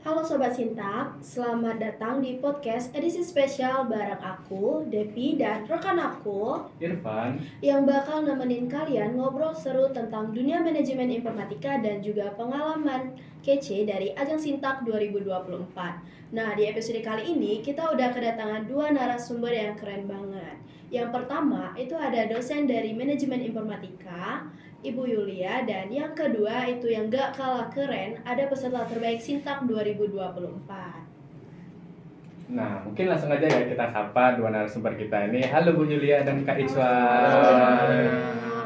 Halo Sobat Sintak, selamat datang di podcast edisi spesial bareng aku, Depi, dan rekan aku Irfan. yang bakal nemenin kalian ngobrol seru tentang dunia manajemen informatika dan juga pengalaman kece dari Ajang Sintak 2024. Nah, di episode kali ini kita udah kedatangan dua narasumber yang keren banget. Yang pertama itu ada dosen dari manajemen informatika, Ibu Yulia, dan yang kedua itu yang gak kalah keren, ada peserta terbaik Sintak 2024. Nah, mungkin langsung aja ya kita sapa dua narasumber kita ini. Halo Bu Yulia dan Kak Icwa.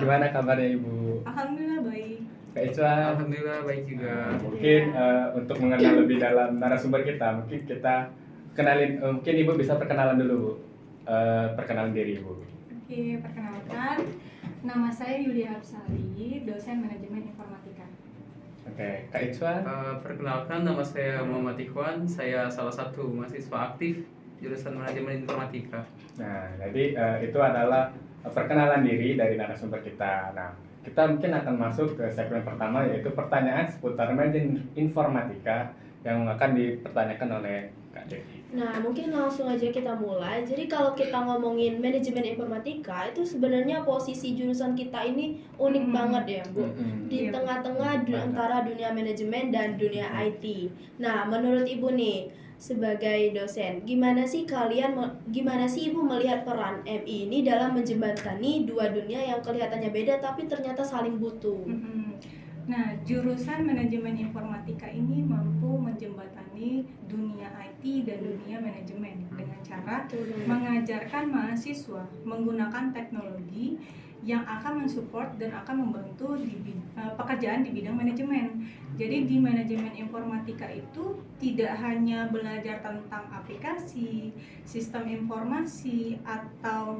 Gimana kabarnya Ibu? Alhamdulillah baik. Kak Icwa. Alhamdulillah baik juga. Mungkin untuk mengenal lebih dalam narasumber kita, mungkin kita kenalin, mungkin Ibu bisa perkenalan dulu Bu. Perkenalan diri Ibu. Oke, perkenalkan, nama saya Yulia Absari, dosen manajemen informatika. Oke, Kak Icwa. Perkenalkan, nama saya Muhammad Ikhwan. Saya salah satu mahasiswa aktif jurusan manajemen informatika. Nah, jadi itu adalah perkenalan diri dari narasumber kita. Nah, kita mungkin akan masuk ke segmen pertama, yaitu pertanyaan seputar manajemen informatika yang akan dipertanyakan oleh Kak Devi. Nah, mungkin langsung aja kita mulai. Jadi kalau kita ngomongin manajemen informatika, itu sebenarnya posisi jurusan kita ini unik banget ya, Bu. Di Iya. tengah-tengah antara dunia manajemen dan dunia IT. Nah, menurut Ibu nih, sebagai dosen, gimana sih Ibu melihat peran MI ini dalam menjembatani dua dunia yang kelihatannya beda tapi ternyata saling butuh? Nah, jurusan manajemen informatika ini mampu menjembatani dunia IT dan dunia manajemen dengan cara mengajarkan mahasiswa menggunakan teknologi yang akan mensupport dan akan membantu pekerjaan di bidang manajemen. Jadi di manajemen informatika itu tidak hanya belajar tentang aplikasi, sistem informasi, atau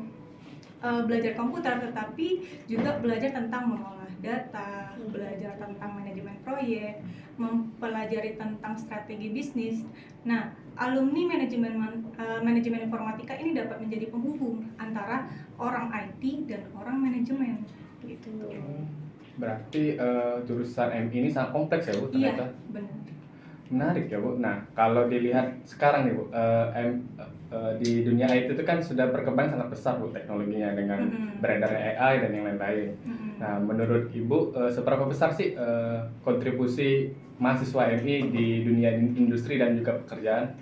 belajar komputer, tetapi juga belajar tentang mengolah data, belajar tentang manajemen proyek, mempelajari tentang strategi bisnis. Nah, alumni manajemen informatika ini dapat menjadi penghubung antara orang IT dan orang manajemen gitu. Berarti jurusan MI ini sangat kompleks ya Bu ternyata. Iya, benar. Menarik ya Bu. Nah, kalau dilihat sekarang nih Bu, di dunia IT itu kan sudah berkembang sangat besar Bu teknologinya dengan beredarnya AI dan yang lain-lain. Nah, menurut Ibu seberapa besar sih kontribusi mahasiswa MI di dunia industri dan juga pekerjaan?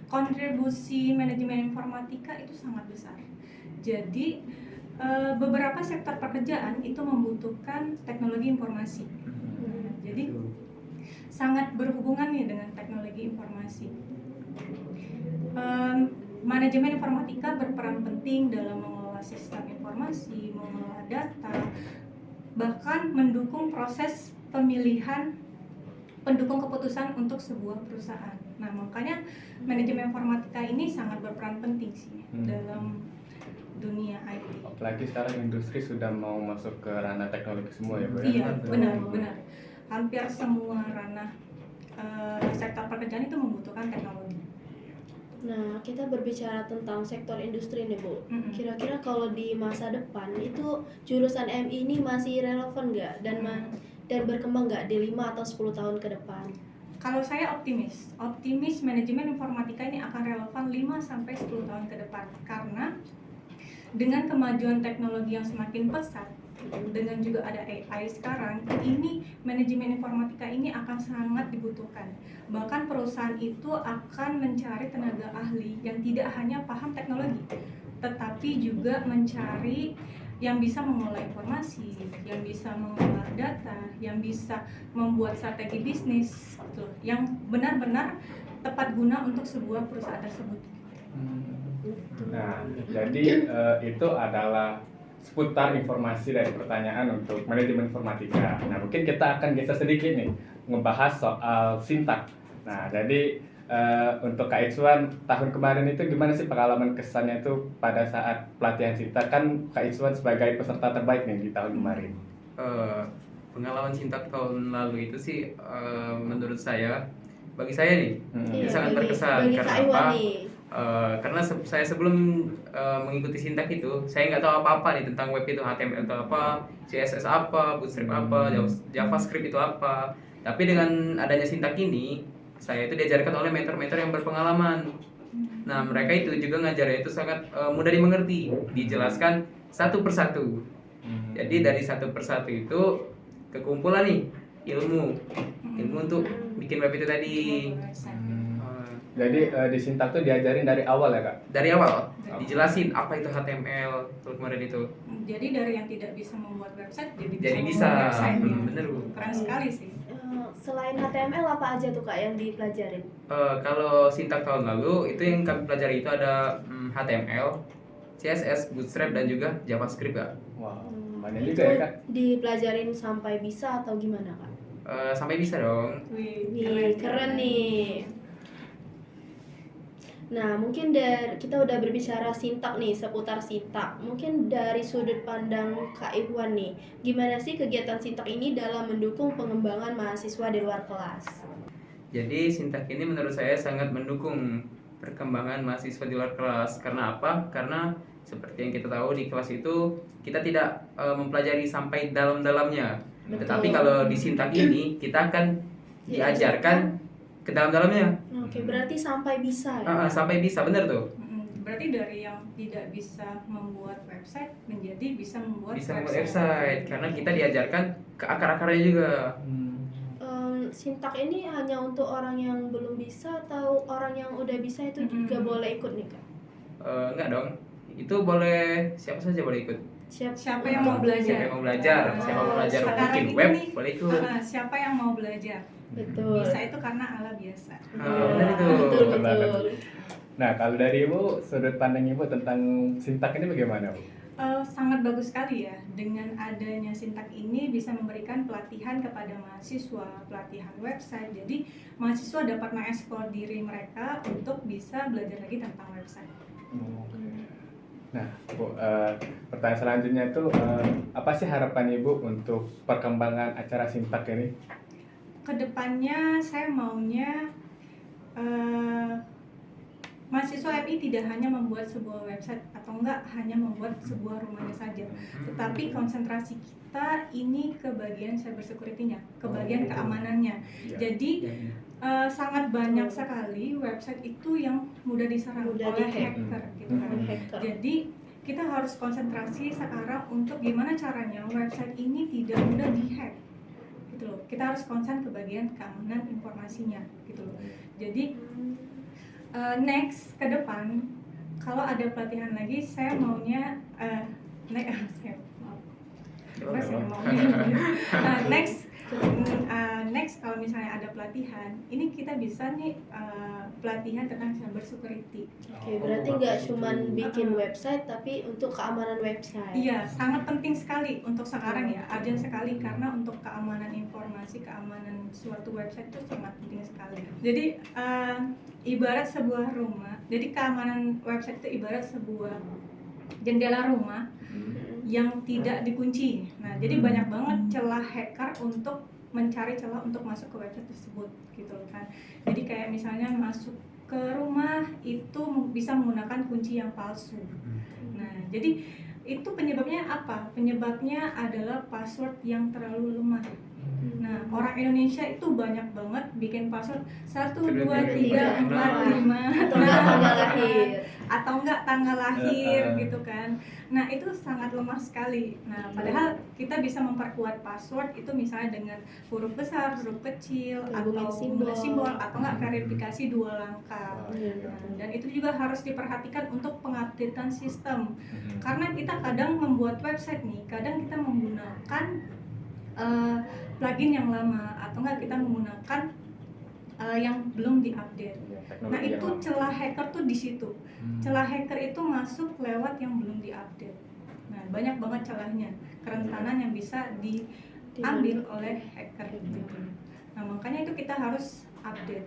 Kontribusi manajemen informatika itu sangat besar. Jadi beberapa sektor pekerjaan itu membutuhkan teknologi informasi. Jadi sangat berhubungan nih dengan teknologi informasi. Manajemen informatika berperan penting dalam mengelola sistem informasi, mengelola data, bahkan mendukung proses pendukung keputusan untuk sebuah perusahaan. Nah, makanya manajemen informatika ini sangat berperan penting sih dalam dunia IT. Apalagi sekarang industri sudah mau masuk ke ranah teknologi semua ya Bu ya? Iya, benar. Hampir semua ranah sektor pekerjaan itu membutuhkan teknologi. Nah, kita berbicara tentang sektor industri nih Bu. Kira-kira kalau di masa depan itu jurusan MI ini masih relevan nggak dan berkembang nggak di 5 atau 10 tahun ke depan? Kalau saya optimis manajemen informatika ini akan relevan 5-10 tahun ke depan, karena dengan kemajuan teknologi yang semakin pesat, dengan juga ada AI sekarang, ini manajemen informatika ini akan sangat dibutuhkan. Bahkan perusahaan itu akan mencari tenaga ahli yang tidak hanya paham teknologi, tetapi juga mencari yang bisa mengolah informasi, yang bisa mengolah data, yang bisa membuat strategi bisnis, gitu, yang benar-benar tepat guna untuk sebuah perusahaan tersebut. Nah, jadi itu adalah seputar informasi dari pertanyaan untuk manajemen informatika. Nah, mungkin kita akan geser sedikit nih, ngebahas soal Sintak. Nah, jadi untuk Kak Icwan, tahun kemarin itu gimana sih pengalaman kesannya itu pada saat pelatihan Sintak? Kan Kak Icwan sebagai peserta terbaik nih di tahun kemarin. Pengalaman Sintak tahun lalu itu sih menurut saya, bagi saya nih, sangat berkesan. Karena apa? Karena saya sebelum mengikuti Sintak itu, saya nggak tahu apa-apa nih tentang web itu, HTML itu apa, CSS apa, Bootstrap apa, JavaScript itu apa. Tapi dengan adanya Sintak ini, saya itu diajarkan oleh mentor-mentor yang berpengalaman. Nah, mereka itu juga ngajarnya itu sangat mudah dimengerti, dijelaskan satu persatu. Jadi dari satu persatu itu kekumpulan nih ilmu untuk bikin web itu tadi. Jadi di Sintak tuh diajarin dari awal ya, Kak? Dari awal dijelasin apa itu HTML kemarin itu. Jadi dari yang tidak bisa membuat website Jadi bisa. membuat website. Bener, Bu. Keren sekali sih. Selain HTML apa aja tuh Kak yang dipelajarin? Kalau Sintak tahun lalu itu yang kami pelajari itu ada HTML, CSS, Bootstrap dan juga JavaScript, Kak. Wow, banyak Itu juga ya, Kak? dipelajarin sampai bisa atau gimana Kak? Sampai bisa dong. Wih, keren nih. Nah, mungkin kita udah berbicara Sintak nih, seputar Sintak. Mungkin dari sudut pandang Kak Ikhwan nih, gimana sih kegiatan Sintak ini dalam mendukung pengembangan mahasiswa di luar kelas? Jadi Sintak ini menurut saya sangat mendukung perkembangan mahasiswa di luar kelas. Karena apa? Karena seperti yang kita tahu di kelas itu kita tidak mempelajari sampai dalam-dalamnya. Betul. Tetapi kalau di Sintak ini kita akan diajarkan ke dalam-dalamnya. Oke, berarti sampai bisa ya? Sampai bisa, bener tuh. Berarti dari yang tidak bisa membuat website menjadi bisa membuat website karena kita diajarkan ke akar-akarnya juga. Sintak ini hanya untuk orang yang belum bisa atau orang yang udah bisa itu juga boleh ikut nih Kak? Enggak dong, itu boleh siapa saja boleh ikut. Siapa yang mau belajar? Siapa yang mau belajar? Siapa mau belajar Sekarang bikin ini web nih, boleh ikut. Siapa yang mau belajar? Betul. Bisa itu karena Allah biasa. Benar itu. Betul. Nah, kalau dari Ibu, sudut pandang Ibu tentang Sintak ini bagaimana, Bu? Sangat bagus sekali ya. Dengan adanya Sintak ini bisa memberikan pelatihan kepada mahasiswa, pelatihan website. Jadi mahasiswa dapat mengeksplor diri mereka untuk bisa belajar lagi tentang website. Nah, Bu, pertanyaan selanjutnya itu apa sih harapan Ibu untuk perkembangan acara Sintak ini? Kedepannya saya maunya mahasiswa MI tidak hanya membuat sebuah website atau enggak hanya membuat sebuah rumahnya saja, tetapi konsentrasi kita ini ke bagian cyber security-nya, ke bagian keamanannya. Jadi sangat banyak sekali website itu yang mudah diserang oleh hacker gitu kan. Jadi kita harus konsentrasi sekarang untuk gimana caranya website ini tidak mudah dihack gitu loh. Kita harus konsen ke bagian keamanan informasinya gitu loh. Jadi next ke depan kalau ada pelatihan lagi saya maunya next kalau misalnya ada pelatihan ini kita bisa nih pelatihan tentang cyber security. Oke, berarti nggak cuman bikin website tapi untuk keamanan website. Iya, sangat penting sekali untuk sekarang ya, urgent sekali karena untuk keamanan informasi, keamanan suatu website itu sangat penting sekali. Jadi ibarat sebuah rumah, jadi keamanan website itu ibarat sebuah jendela rumah yang tidak dikunci. Nah, jadi banyak banget celah hacker untuk mencari celah untuk masuk ke website tersebut gitu kan. Jadi kayak misalnya masuk ke rumah itu bisa menggunakan kunci yang palsu. Nah, jadi itu penyebabnya apa? Penyebabnya adalah password yang terlalu lemah. Nah, orang Indonesia itu banyak banget bikin password 1, 2, 3, 4, 5 atau enggak tanggal lahir gitu kan. Nah, itu sangat lemah sekali. Nah, padahal kita bisa memperkuat password itu misalnya dengan huruf besar, huruf kecil, atau simbol atau enggak verifikasi 2 langkah. Nah, dan itu juga harus diperhatikan untuk pengupdatean sistem. Karena kita kadang membuat website nih, kadang kita menggunakan plugin yang lama atau enggak kita menggunakan yang belum diupdate. Nah, itu celah hacker tuh di situ. Celah hacker itu masuk lewat yang belum diupdate. Nah, banyak banget celahnya, kerentanan yang bisa diambil oleh hacker gitu. Nah, makanya itu kita harus update.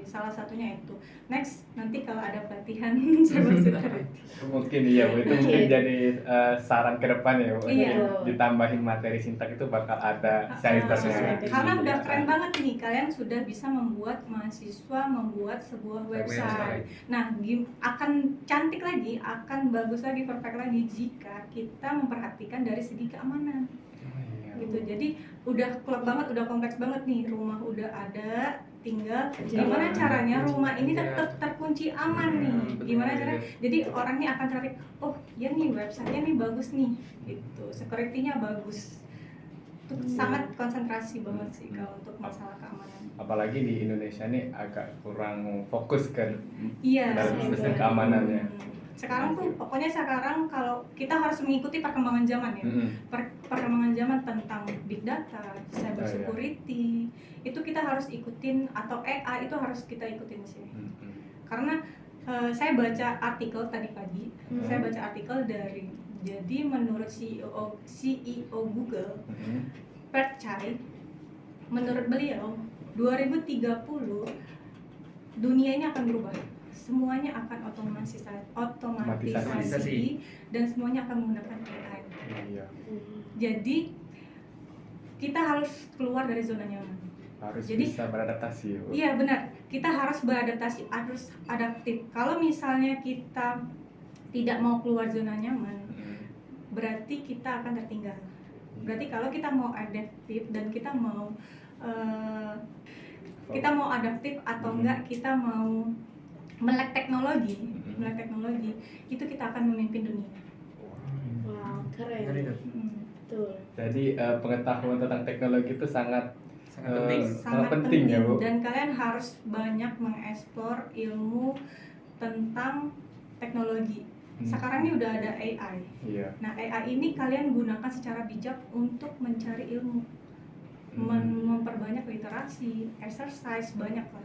Salah satunya itu. Next, nanti kalau ada pelatihan cyber security. Mungkin iya, Bu. Itu mungkin jadi saran ke depan ya, Bu. Iya. Ditambahin materi Sintak itu bakal ada cybernya. Karena udah keren banget nih, kalian sudah bisa membuat mahasiswa membuat sebuah website. Nah, akan cantik lagi, akan bagus lagi, perfect lagi jika kita memperhatikan dari segi keamanan. gitu. Jadi udah klop banget, udah kompleks banget nih, rumah udah ada, tinggal gimana caranya rumah ini tetap terkunci aman nih, gimana caranya. Jadi orang ini akan cari, oh ya nih websitenya nih bagus nih, gitu, security-nya bagus. Itu sangat konsentrasi banget sih kalau untuk masalah keamanan. Apalagi di Indonesia nih agak kurang fokus ke Iya, dalam sistem keamanannya. Sekarang tuh pokoknya sekarang kalau kita harus mengikuti perkembangan zaman ya. Perkembangan zaman tentang big data, cyber security, itu kita harus ikutin, atau AI itu harus kita ikutin sih. Karena saya baca artikel tadi pagi, saya baca artikel dari, jadi menurut CEO Google, Pat Chai, menurut beliau 2030 dunia ini akan berubah. Semuanya akan otomatisasi dan semuanya akan menggunakan AI. Iya. Jadi kita harus keluar dari zona nyaman. Harus Jadi, bisa beradaptasi. Iya benar, kita harus beradaptasi, harus adaptif. Kalau misalnya kita tidak mau keluar zona nyaman, berarti kita akan tertinggal. Berarti kalau kita mau adaptif dan kita mau adaptif atau enggak kita mau melek teknologi, itu kita akan memimpin dunia. Wow, keren. Betul. Jadi pengetahuan tentang teknologi itu sangat penting ya, Bu. Dan kalian harus banyak mengeksplor ilmu tentang teknologi. Sekarang ini udah ada AI. Iya. Nah, AI ini kalian gunakan secara bijak untuk mencari ilmu, memperbanyak literasi, exercise, banyak lah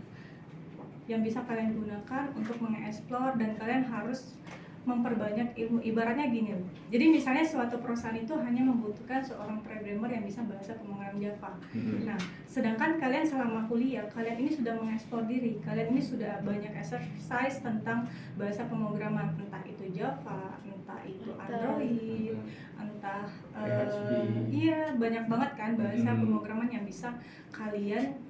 yang bisa kalian gunakan untuk mengeksplor, dan kalian harus memperbanyak ilmu. Ibaratnya gini loh, jadi misalnya suatu perusahaan itu hanya membutuhkan seorang programmer yang bisa bahasa pemrograman Java. Nah, sedangkan kalian selama kuliah, kalian ini sudah mengeksplor diri, kalian ini sudah banyak exercise tentang bahasa pemrograman, entah itu Java, entah itu Android, entah iya banyak banget kan bahasa pemrograman yang bisa kalian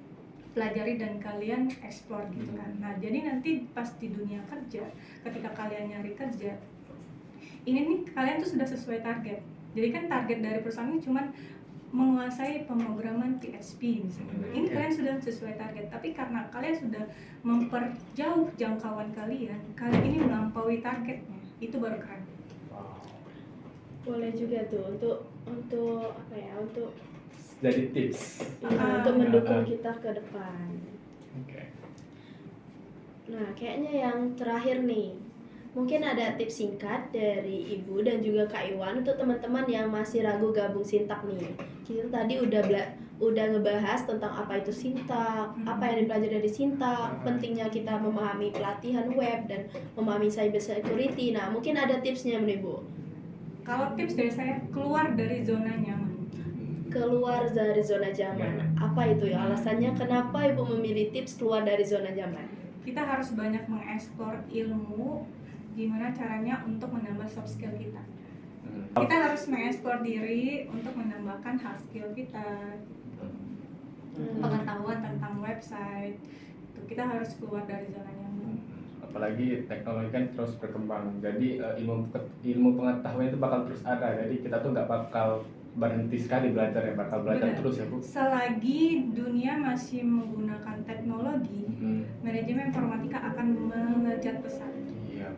pelajari dan kalian eksplor gitu kan. Nah, jadi nanti pas di dunia kerja, ketika kalian nyari kerja, ini nih kalian tuh sudah sesuai target. Jadi kan target dari perusahaan ini cuma menguasai pemrograman PHP misalnya. Ini kalian sudah sesuai target, tapi karena kalian sudah memperjauh jangkauan kalian ini melampaui targetnya, itu baru keren. Boleh juga tuh untuk apa ya, untuk jadi tips. untuk mendukung kita ke depan. Oke. Nah, kayaknya yang terakhir nih, mungkin ada tips singkat dari Ibu dan juga Kak Iwan untuk teman-teman yang masih ragu gabung Sintak nih. Kita tadi udah ngebahas tentang apa itu Sintak, apa yang dipelajari dari Sintak, pentingnya kita memahami pelatihan web dan memahami cyber security. Nah, mungkin ada tipsnya nih, Bu. Kalau tips dari saya, keluar dari zona nyaman. Keluar dari zona nyaman. Apa itu ya alasannya? Kenapa Ibu memilih tips keluar dari zona nyaman? Kita harus banyak mengeksplor ilmu, gimana caranya untuk menambah soft skill kita. Kita harus mengeksplor diri untuk menambahkan hard skill kita. Pengetahuan tentang website. Kita harus keluar dari zona nyaman. Apalagi teknologi kan terus berkembang. Jadi ilmu pengetahuan itu bakal terus ada. Jadi kita tuh nggak bakal berhenti sekali belajar, ya bakal belajar terus ya, Bu. Selagi dunia masih menggunakan teknologi, manajemen informatika akan mengejar pesat. Iya.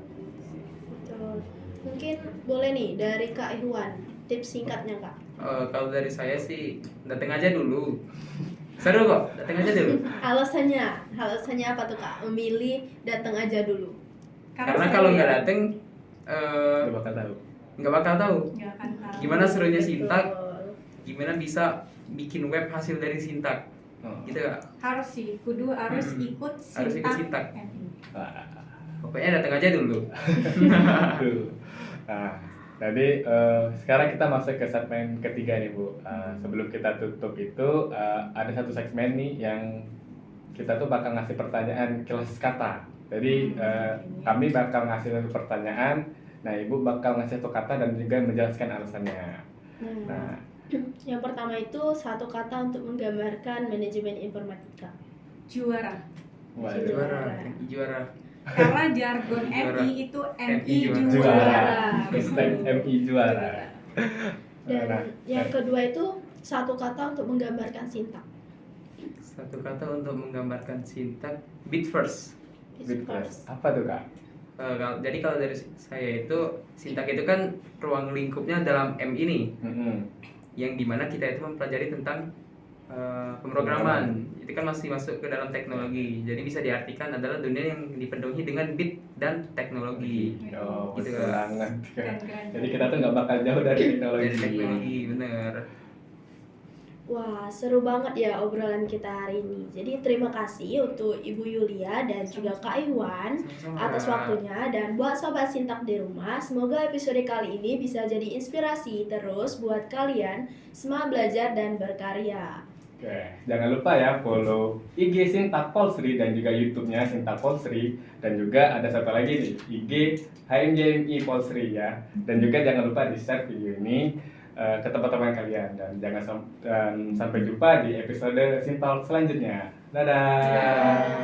Betul. Mungkin boleh nih dari Kak Iwan, tips singkatnya, Kak. Kalau dari saya sih datang aja dulu. Seru kok, datang aja dulu. Alasannya apa tuh, Kak? Memilih datang aja dulu. Karena kalau nggak datang Nggak bakal tahu. nggak bakal tahu Nggak akan tahu. gimana serunya Betul. Sintak, gimana bisa bikin web hasil dari Sintak. Gitu Kak. Harus sih, kudu harus ikut Harus ikut Sintak. Nah, Pokoknya datang aja dulu. nah, jadi sekarang kita masuk ke segmen ketiga nih, Bu. Sebelum kita tutup itu ada satu segmen nih yang kita tuh bakal ngasih pertanyaan kelas kata. Jadi kami bakal ngasih satu pertanyaan. Nah, Ibu bakal ngasih satu kata dan juga menjelaskan alasannya. Nah, yang pertama itu satu kata untuk menggambarkan manajemen informatika. Juara. Juara. Karena jargon Juara. MI itu MI MI juara. juara. Hashtag MI juara. Dan Nah, yang kedua itu satu kata untuk menggambarkan Sintak. Satu kata untuk menggambarkan Sintak, beat first. Bit first. Apa tuh Kak? Jadi kalau dari saya itu Sintak itu kan ruang lingkupnya dalam M ini, yang dimana kita itu mempelajari tentang pemrograman. Itu kan masih masuk ke dalam teknologi. Jadi bisa diartikan adalah dunia yang dipenuhi dengan bit dan teknologi. Oh, Gitu, betul Kak. banget. Keren-keren. Jadi kita tuh nggak bakal jauh dari teknologi. Dari teknologi, bener. Wah, seru banget ya obrolan kita hari ini. Jadi terima kasih untuk Ibu Yulia dan juga Kak Iwan Sama-sama. atas waktunya, dan buat sobat Sintak di rumah, semoga episode kali ini bisa jadi inspirasi terus buat kalian semangat belajar dan berkarya. Oke, jangan lupa ya follow IG Sintak Polsri dan juga YouTube-nya Sintak Polsri, dan juga ada satu lagi nih IG HMJMI Polsri ya. Dan juga jangan lupa di-share video ini ke teman-teman kalian, dan dan sampai jumpa di episode Sintak selanjutnya. Dadah.